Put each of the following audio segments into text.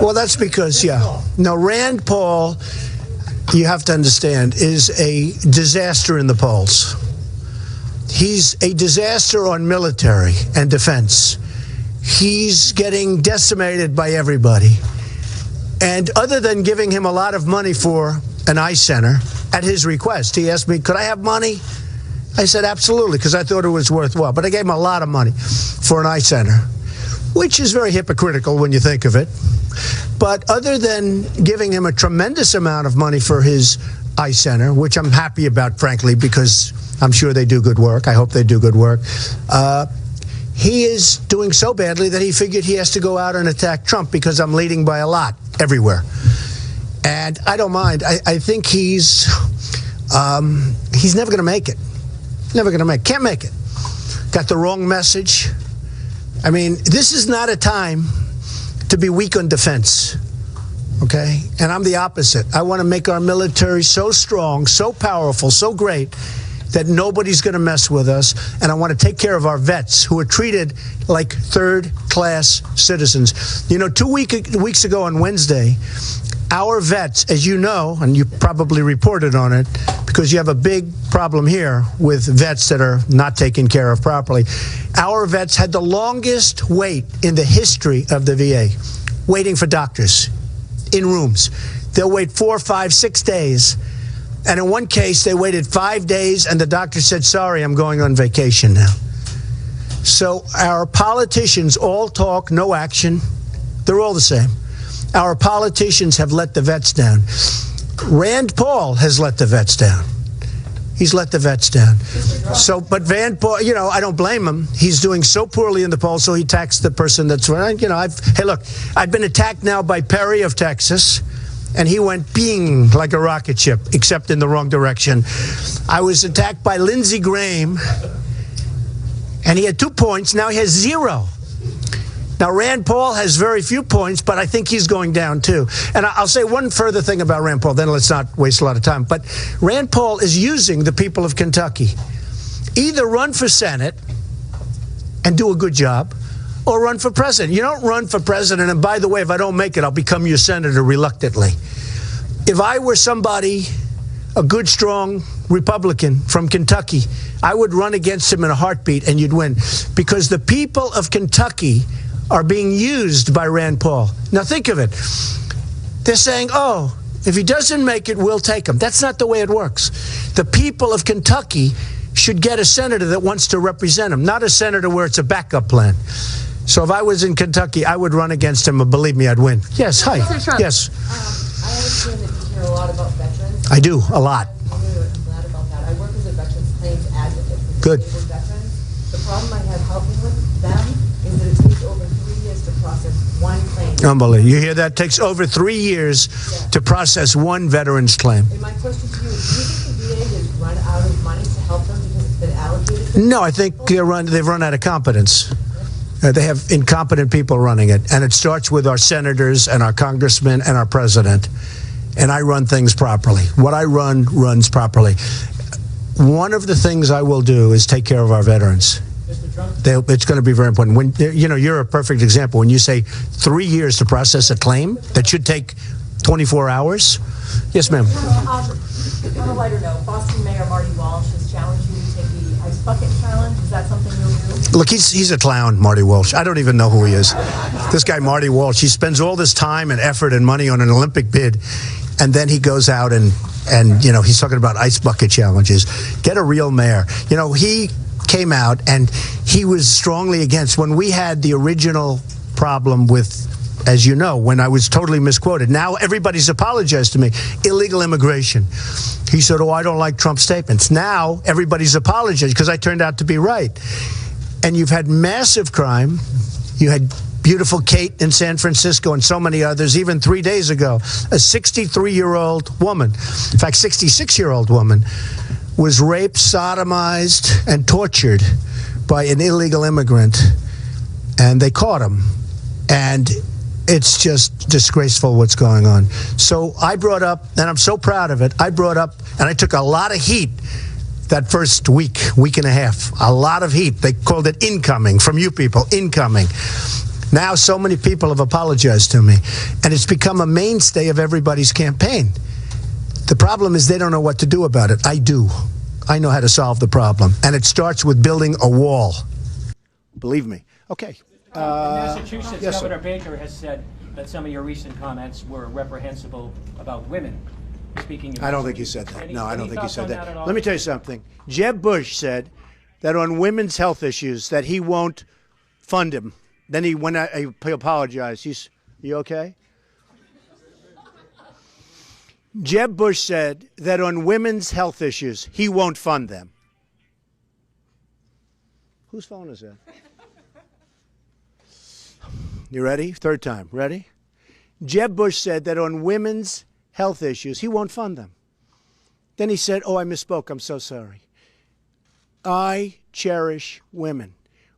Well, that's because, no, Rand Paul, you have to understand, is a disaster in the polls. He's a disaster on military and defense. He's getting decimated by everybody. And other than giving him a lot of money for an eye center, at his request, he asked me, could I have money? I said, absolutely, because I thought it was worthwhile. But I gave him a lot of money for an eye center, which is very hypocritical when you think of it. But other than giving him a tremendous amount of money for his eye center, which I'm happy about, frankly, because I'm sure they do good work. I hope they do good work. He is doing so badly that he figured he has to go out and attack Trump because I'm leading by a lot everywhere. And I don't mind. I think he's never going to make it. Never going to make it. Can't make it. Got the wrong message. I mean, this is not a time to be weak on defense, okay? And I'm the opposite. I want to make our military so strong, so powerful, so great that nobody's going to mess with us. And I want to take care of our vets who are treated like third-class citizens. You know, 2 weeks ago on Wednesday, our vets, as you know, and you probably reported on it, because you have a big problem here with vets that are not taken care of properly. Our vets had the longest wait in the history of the VA, waiting for doctors in rooms. They'll wait 4, 5, 6 days. And in one case, they waited 5 days, and the doctor said, sorry, I'm going on vacation now. So our politicians all talk, no action. They're all the same. Our politicians have let the vets down. Rand Paul has let the vets down. He's let the vets down. So, but Rand Paul, you know, I don't blame him. He's doing so poorly in the polls, so he attacks the person that's running. You know, hey, look, I've been attacked now by Perry of Texas, and he went bing like a rocket ship, except in the wrong direction. I was attacked by Lindsey Graham, and he had 2 points. Now he has 0. Now, Rand Paul has very few points, but I think he's going down, too. And I'll say one further thing about Rand Paul, then let's not waste a lot of time. But Rand Paul is using the people of Kentucky. Either run for Senate and do a good job, or run for president. You don't run for president, and by the way, if I don't make it, I'll become your senator reluctantly. If I were somebody, a good, strong Republican from Kentucky, I would run against him in a heartbeat, and you'd win. Because the people of Kentucky are being used by Rand Paul. Now think of it. They're saying, oh, if he doesn't make it, we'll take him. That's not the way it works. The people of Kentucky should get a senator that wants to represent him, not a senator where it's a backup plan. So if I was in Kentucky, I would run against him, and believe me, I'd win. Yes, hi. Yes. I understand that you hear a lot about veterans. I do, a lot. I'm glad about that. I work as a veterans claims advocate for Good. disabled veterans. The problem I have helping with them is that it takes over 3 years to process one claim. Unbelievable. You hear that? It takes over 3 years to process one veteran's claim. And my question to you is, do you think the VA has run out of money to help them because it's been allocated to them? No, I think they've run out of competence. They have incompetent people running it. And it starts with our senators and our congressmen and our president. And I run things properly. What I run runs properly. One of the things I will do is take care of our veterans. It's going to be very important. When you know, you're a perfect example. When you say 3 years to process a claim that should take 24 hours. Yes, ma'am. On a lighter note, Boston Mayor Marty Walsh has challenged you to take the ice bucket challenge. Is that something you'll do? Look, he's a clown, Marty Walsh. I don't even know who he is. This guy, Marty Walsh, he spends all this time and effort and money on an Olympic bid, and then he goes out and you know, he's talking about ice bucket challenges. Get a real mayor. You know, he came out and he was strongly against when we had the original problem with, as you know, when I was totally misquoted. Now everybody's apologized to me. Illegal immigration. He said, oh, I don't like Trump's statements. Now everybody's apologized because I turned out to be right. And you've had massive crime. You had beautiful Kate in San Francisco and so many others. Even 3 days ago, a 63-year-old woman, in fact, 66-year-old woman, was raped, sodomized, and tortured by an illegal immigrant. And they caught him. And it's just disgraceful what's going on. So I brought up, and I'm so proud of it, I brought up, and I took a lot of heat that first week and a half. A lot of heat. They called it incoming from you people, incoming. Now so many people have apologized to me, and it's become a mainstay of everybody's campaign. The problem is they don't know what to do about it. I do. I know how to solve the problem, and it starts with building a wall. Believe me. Okay. In Massachusetts, yes, Governor Baker has said that some of your recent comments were reprehensible about women. Speaking of, I don't think he said that. No, I don't think he said that. at all? Let me tell you something. Jeb Bush said that on women's health issues that he won't fund him. Then he apologized. You okay? Jeb Bush said that on women's health issues, he won't fund them. Whose phone is that? You ready? Third time. Ready? Jeb Bush said that on women's health issues, he won't fund them. Then he said, oh, I misspoke. I'm so sorry. I cherish women.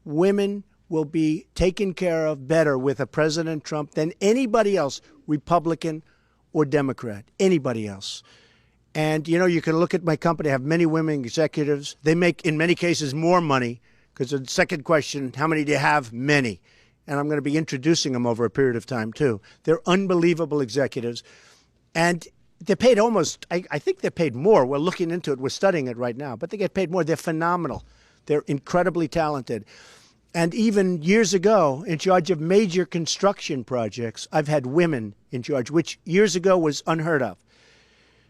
Women will be taken care of better with a President Trump than anybody else, Republican or Democrat, anybody else. And, you know, you can look at my company. I have many women executives. They make, in many cases, more money because the second question, how many do you have? Many. And I'm going to be introducing them over a period of time, too. They're unbelievable executives. And they're paid almost, I think they're paid more. We're looking into it. We're studying it right now. But they get paid more. They're phenomenal. They're incredibly talented. And even years ago, in charge of major construction projects, I've had women in charge, which years ago was unheard of.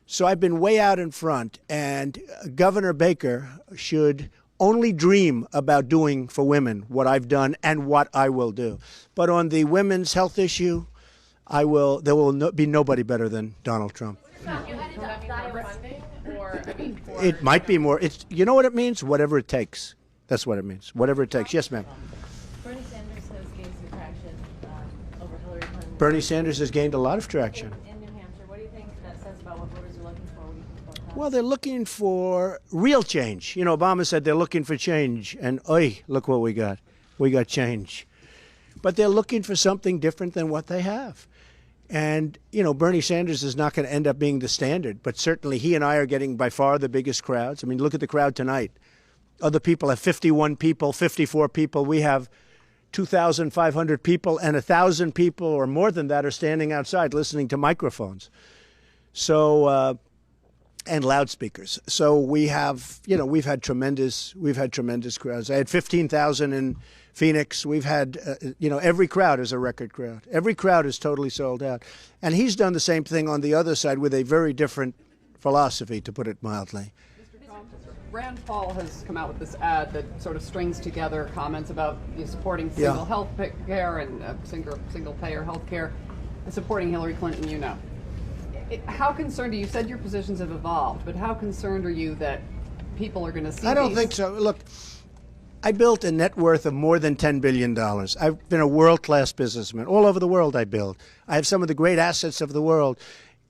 So I've been way out in front. And Governor Baker should only dream about doing for women what I've done and what I will do. But on the women's health issue, there will be nobody better than Donald Trump. It might be more. You know what it means? Whatever it takes. That's what it means. Whatever it takes. Yes, ma'am. Bernie Sanders has gained some traction over Hillary Clinton. Bernie Sanders has gained a lot of traction. In New Hampshire, what do you think that says about what voters are looking for? What do you think about that? Well, they're looking for real change. You know, Obama said they're looking for change. And, oy, look what we got. We got change. But they're looking for something different than what they have. And, you know, Bernie Sanders is not going to end up being the standard. But certainly he and I are getting by far the biggest crowds. I mean, look at the crowd tonight. Other people have 51 people, 54 people. We have 2,500 people, and 1,000 people or more than that are standing outside listening to microphones. So, and loudspeakers. So we have, you know, we've had tremendous crowds. I had 15,000 in Phoenix. We've had, you know, every crowd is a record crowd. Every crowd is totally sold out. And he's done the same thing on the other side with a very different philosophy, to put it mildly. Rand Paul has come out with this ad that sort of strings together comments about supporting single health care and single payer health care and supporting Hillary Clinton, you know. How concerned are you? You said your positions have evolved, but how concerned are you that people are going to see I don't think so. Look, I built a net worth of more than $10 billion. I've been a world-class businessman. All over the world I build. I have some of the great assets of the world.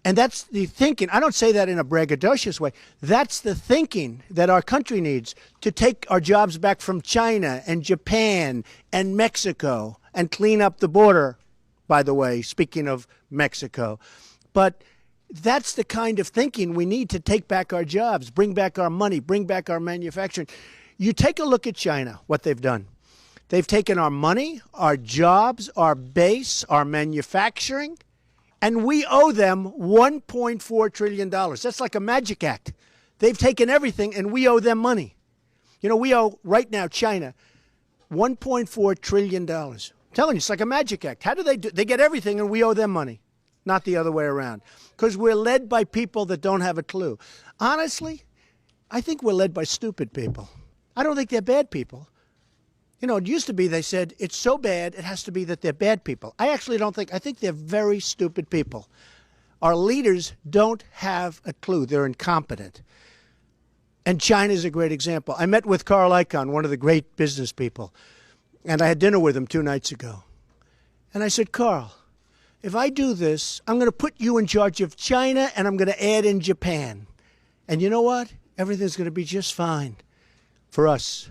And that's the thinking. I don't say that in a braggadocious way. That's the thinking that our country needs to take our jobs back from China and Japan and Mexico and clean up the border, by the way, speaking of Mexico. But that's the kind of thinking we need to take back our jobs, bring back our money, bring back our manufacturing. You take a look at China, what they've done. They've taken our money, our jobs, our base, our manufacturing, and we owe them $1.4 trillion. That's like a magic act. They've taken everything, and we owe them money. You know, we owe, right now, China, $1.4 trillion. I'm telling you, it's like a magic act. How do they do? They get everything, and we owe them money, not the other way around. Because we're led by people that don't have a clue. Honestly, I think we're led by stupid people. I don't think they're bad people. You know, it used to be they said, it's so bad, it has to be that they're bad people. I actually don't think, I think they're very stupid people. Our leaders don't have a clue. They're incompetent. And China's a great example. I met with Carl Icahn, one of the great business people, and I had dinner with him 2 nights ago. And I said, Carl, if I do this, I'm going to put you in charge of China, and I'm going to add in Japan. And you know what? Everything's going to be just fine for us.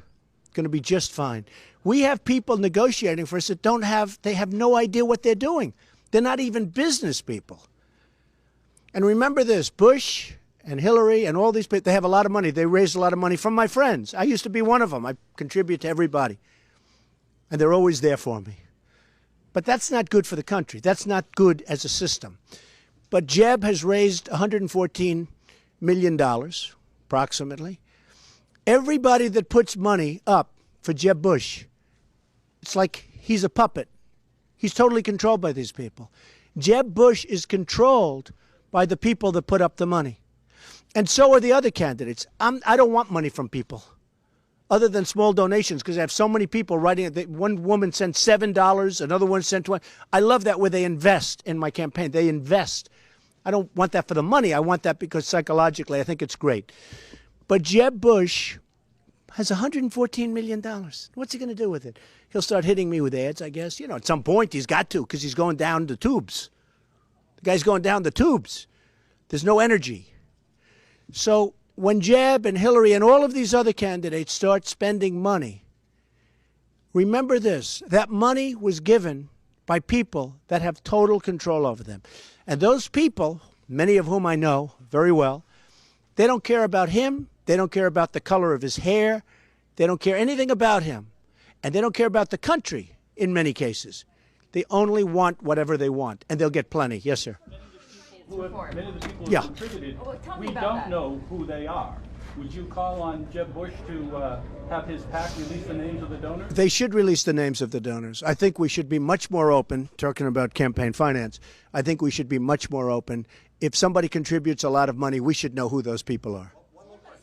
Going to be just fine. We have people negotiating for us that they have no idea what they're doing. They're not even business people. And remember this, Bush and Hillary and all these people, they have a lot of money. They raised a lot of money from my friends. I used to be one of them. I contribute to everybody. And they're always there for me. But that's not good for the country. That's not good as a system. But Jeb has raised $114 million, approximately. Everybody that puts money up for Jeb Bush, it's like he's a puppet. He's totally controlled by these people. Jeb Bush is controlled by the people that put up the money. And so are the other candidates. I don't want money from people other than small donations, because I have so many people writing it. One woman sent $7, another one sent $20. I love that where they invest in my campaign. They invest. I don't want that for the money. I want that because psychologically I think it's great. But Jeb Bush has $114 million. What's he going to do with it? He'll start hitting me with ads, I guess. You know, at some point he's got to, because he's going down the tubes. The guy's going down the tubes. There's no energy. So when Jeb and Hillary and all of these other candidates start spending money, remember this, that money was given by people that have total control over them. And those people, many of whom I know very well, they don't care about him. They don't care about the color of his hair. They don't care anything about him. And they don't care about the country in many cases. They only want whatever they want, and they'll get plenty. Yes, sir. Many of the people Yeah. who contributed, tell me we about don't that. know who they are. Would you call on Jeb Bush to have his PAC release the names of the donors? They should release the names of the donors. I think we should be much more open, talking about campaign finance. I think we should be much more open. If somebody contributes a lot of money, we should know who those people are.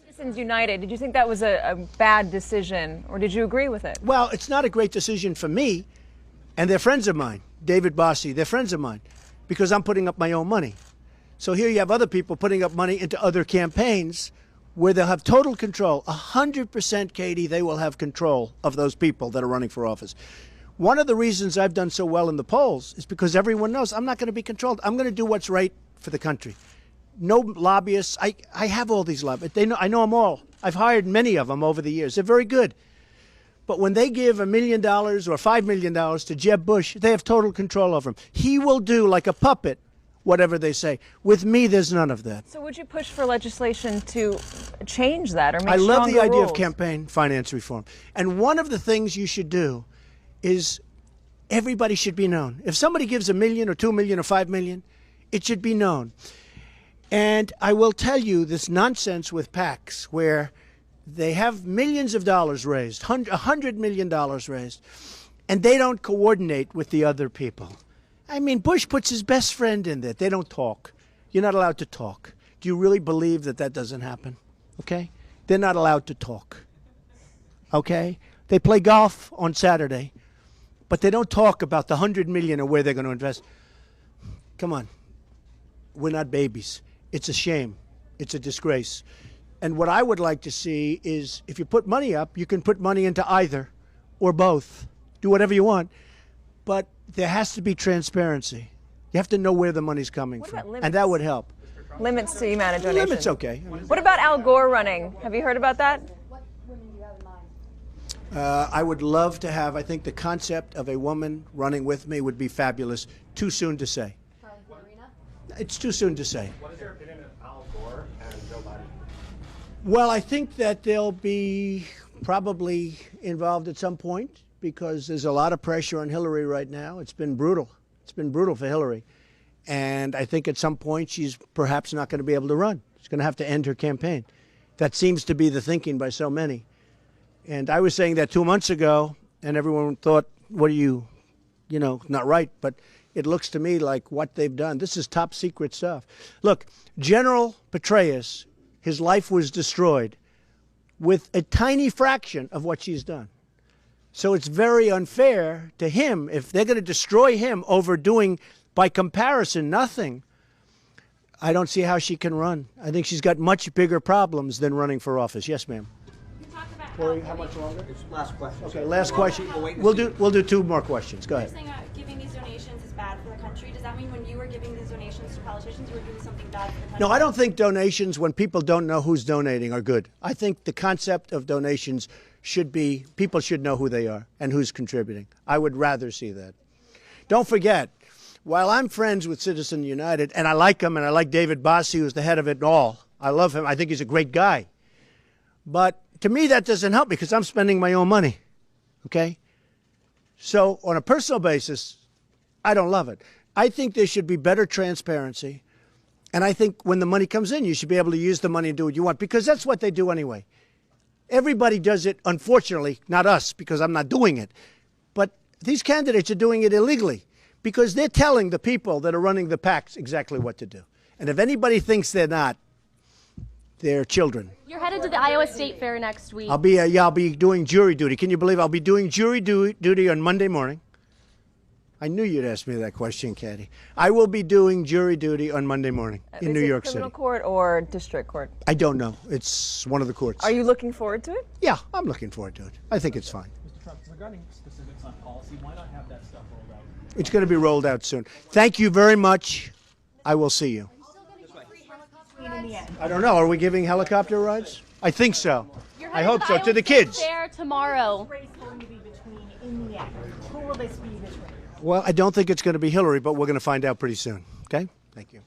Citizens United, did you think that was a bad decision, or did you agree with it? Well, it's not a great decision for me, and they're friends of mine. David Bossie, they're friends of mine, because I'm putting up my own money. So here you have other people putting up money into other campaigns where they'll have total control. 100%, Katie, they will have control of those people that are running for office. One of the reasons I've done so well in the polls is because everyone knows I'm not going to be controlled. I'm going to do what's right for the country. No lobbyists. I have all these lobbyists. I know them all. I've hired many of them over the years. They're very good. But when they give $1 million or $5 million to Jeb Bush, they have total control over him. He will do like a puppet whatever they say. With me, there's none of that. So would you push for legislation to change that or make I love stronger the idea rules? of campaign finance reform. And one of the things you should do is everybody should be known. If somebody gives $1 million or $2 million or $5 million, it should be known. And I will tell you this nonsense with PACs where they have millions of dollars raised, $100 million raised, and they don't coordinate with the other people. I mean, Bush puts his best friend in there. They don't talk. You're not allowed to talk. Do you really believe that that doesn't happen? Okay? They're not allowed to talk. Okay? They play golf on Saturday, but they don't talk about the $100 million or where they're going to invest. Come on. We're not babies. It's a shame. It's a disgrace. And what I would like to see is if you put money up, you can put money into either or both. Do whatever you want. But there has to be transparency. You have to know where the money's coming What from. about limits? And that would help. Limits to the amount of donations. Limits, okay. What about Al Gore running? Have you heard about that? I would love to have, I think the concept of a woman running with me would be fabulous. Too soon to say. It's too soon to say. What is your opinion of Al Gore and Joe Biden? Well, I think that they'll be probably involved at some point because there's a lot of pressure on Hillary right now. It's been brutal. It's been brutal for Hillary. And I think at some point she's perhaps not going to be able to run. She's going to have to end her campaign. That seems to be the thinking by so many. And I was saying that 2 months ago, and everyone thought, what are you not right. But it looks to me like what they've done. This is top secret stuff. Look, General Petraeus, his life was destroyed with a tiny fraction of what she's done. So it's very unfair to him if they're going to destroy him over doing, by comparison, nothing. I don't see how she can run. I think she's got much bigger problems than running for office. Yes, ma'am. Corey, how much longer? It's last question. Okay, last question. We'll do two more questions. Go You're ahead. saying giving these donations is bad for the country. Does that mean when you were giving these donations to politicians, you were doing something bad for the country? No, I don't think donations, when people don't know who's donating, are good. I think the concept of donations should be, people should know who they are and who's contributing. I would rather see that. Don't forget, while I'm friends with Citizens United, and I like him, and I like David Bossie, who's the head of it all. I love him. I think he's a great guy. But to me, that doesn't help because I'm spending my own money. Okay? So on a personal basis, I don't love it. I think there should be better transparency. And I think when the money comes in, you should be able to use the money and do what you want, because that's what they do anyway. Everybody does it, unfortunately, not us, because I'm not doing it. But these candidates are doing it illegally because they're telling the people that are running the PACs exactly what to do. And if anybody thinks they're not, they're children. You're headed to the Iowa State Fair next week. I'll be doing jury duty. Can you believe I'll be doing jury duty on Monday morning? I knew you'd ask me that question, Kathy. I will be doing jury duty on Monday morning in New York City. Criminal court or district court? I don't know. It's one of the courts. Are you looking forward to it? Yeah, I'm looking forward to it. I think it's fine. Mr. Trump, regarding specifics on policy, why not have that stuff rolled out? It's going to be rolled out soon. Thank you very much. I will see you. I don't know. Are we giving helicopter rides? I think so. I hope so. To the kids. Fair tomorrow. Race going to be between in the end? Who will this be between? Well, I don't think it's going to be Hillary, but we're going to find out pretty soon. Okay? Thank you.